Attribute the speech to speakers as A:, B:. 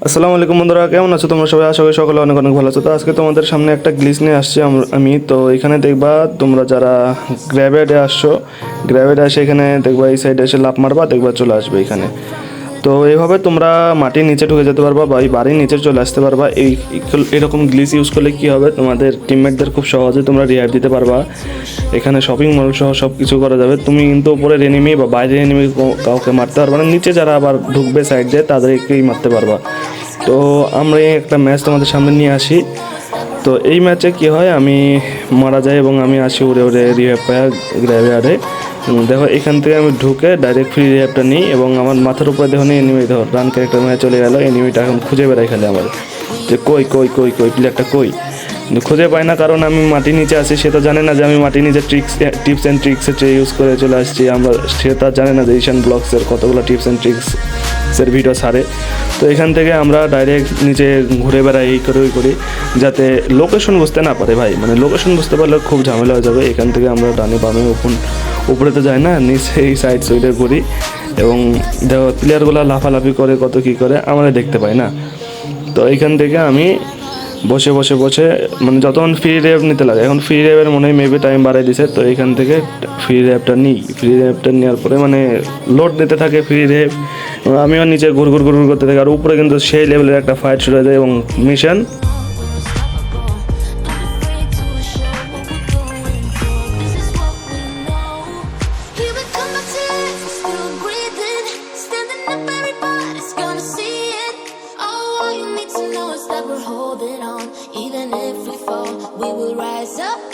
A: আসসালামু আলাইকুম বন্ধুরা, কেমন আছো তোমরা সবাই? আশা করি সকলে অনেক অনেক ভালো আছো। তো আজকে তোমাদের সামনে একটা গ্লিচ নিয়ে আসছি আমি। তো এখানে দেখবা তোমরা যারা গ্র্যাবেডে আসছো, গ্র্যাবেডে এসে এখানে দেখবা এই সাইডে এসে লাফ মারবা, দেখবা চলে আসবে এখানে। তো এইভাবে তোমরা মাটির নিচে ঢুকে যেতে পারবা বা এই বাড়ির নিচে চলে আসতে পারবা। এরকম গ্লিচ ইউজ করলে কী হবে, তোমাদের টিমমেটদের খুব সহজে তোমরা রিহাইভ দিতে পারবা। এখানে শপিং মল সহ সব কিছু করা যাবে। তুমি কিন্তু উপরের এনিমি বা বাইরের এনিমি কাউকে মারতে পারবা না, নিচে যারা আবার ঢুকবে সাইড দিয়ে তাদেরকেই মারতে পারবা। তো আমরা একটা ম্যাচ তোমাদের সামনে নিয়ে আসি। তো এই ম্যাচে কি হয়, আমি মারা যাই এবং আমি আসি উড়ে উড়ে রিহ্যাব পাই গ্র্যাভিয়ারে। দেখো এখান থেকে আমি ঢুকে ডাইরেক্ট ফ্রি রিহ্যাবটা নিই এবং আমার মাথার উপরে দেখো এনিমি, দেখো রান ক্যারেক্টার ম্যাচ চলে গেল। এনিমিটা এখন খুঁজে বেড়াই খালি আমার, যে কই কই কই কই প্লেয়ারটা কই, কিন্তু খুঁজে পাই না, কারণ আমি মাটির নিচে আছি। সে তো জানে না যে আমি মাটির নিচে টিপস অ্যান্ড ট্রিক্সের ইউজ করে চলে আসছি। সে তো জানে না যে ঈশান ব্লগসের কতগুলো টিপস অ্যান্ড ট্রিক্সের ভিডিও ছাড়ে। তো এখান থেকে আমরা ডাইরেক্ট নিচে ঘুরে বেড়াই, এই করে ওই করি, যাতে লোকেশন বুঝতে না পারে ভাই। মানে লোকেশন বুঝতে পারলে খুব ঝামেলা হয়ে যাবে। এখান থেকে আমরা ডানে বামে উপরে তো যাই না, নিচে এই সাইডে ঘুরি এবং দেখো প্লেয়ারগুলো লাফালাফি করে, কত কী করে আমাদের দেখতে পাই না। তো এইখান থেকে আমি বসে বসে বসে মানে যতক্ষণ ফ্রি রেপ নিতে লাগে, এখন ফ্রি রেপের মনে হয় মেবি টাইম বাড়াই দিছে। তো এইখান থেকে ফ্রি রেপটা নিই। ফ্রি রেপটা নেওয়ার পরে মানে লোড নিতে থাকে ফ্রি রেপ, আমিও নিচে ঘুর করতে থাকি। আর উপরে কিন্তু সেই লেভেলের একটা ফাইট শুরু হয়ে যায় এবং mission
B: We're holding on, even if we fall, we will rise up.